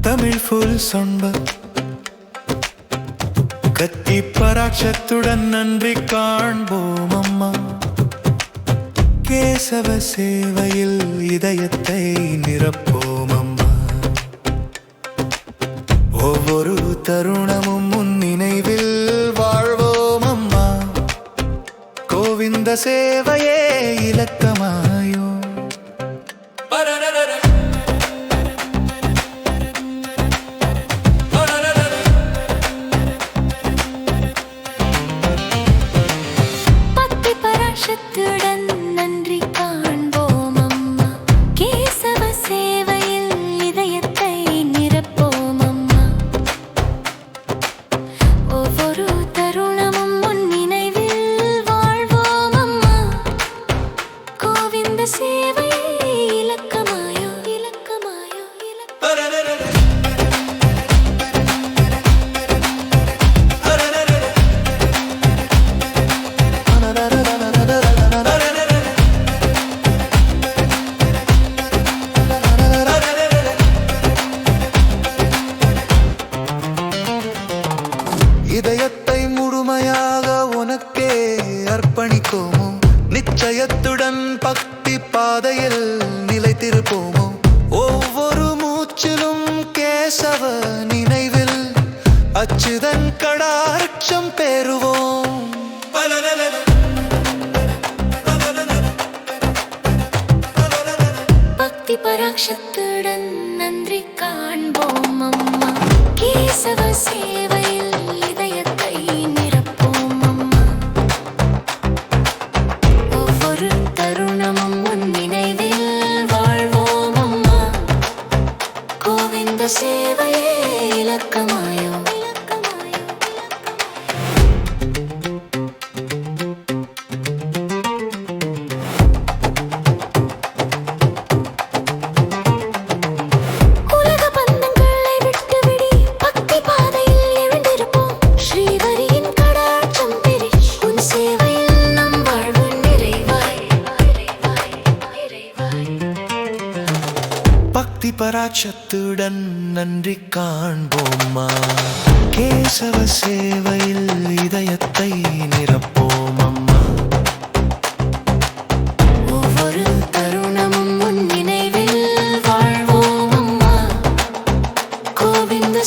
Tamil full சொன்ப கத்தி பராட்சத்துடன் நன்றி காண்போம் அம்மா. கேசவ சேவையில் இதயத்தை நிரப்போம் அம்மா. ஒவ்வொரு தருணமும் உன் நினைவில் வாழ்வோம் அம்மா. கோவிந்த சேவையே இலக்கமாயோ. நன்றி காண்போம் அம்மா. கேசவ சேவையில் இதயத்தை நிரப்போம் அம்மா. ஒவ்வொரு தருணமும் உன் நினைவில் வாழ்வோம் அம்மா. கோவிந்த சேவையே இலக்கமாயோ இலக்கமாயோ இதயத்தை முழுமையாக உனக்கே அர்ப்பணிப்போமோ. நிச்சயத்துடன் பக்தி பாதையில் நிலைத்திருப்போமோ. ஒவ்வொரு மூச்சிலும் கேசவ நினைவில் அச்சுதன் கடாட்சம் பெறுவோம். பக்தி பராட்சத்துடன் நன்றி காண்போம் அம்மா. கேசவ சேவையில் இதயத்தை நிரப்போம் அம்மா. ஒவ்வொரு தருணமும் உன் நினைவில் வாழ்வோம் அம்மா. கோவிந்த சேவையே இலக்கமாயோ பக்தி பராட்சத்துடன் நன்றி காண்போம்மா. கேசவ சேவையில் இதயத்தை நிரப்போம் அம்மா. ஒவ்வொரு தருணமும் உன் நினைவில் வாழ்வோம் அம்மா. கோவிந்த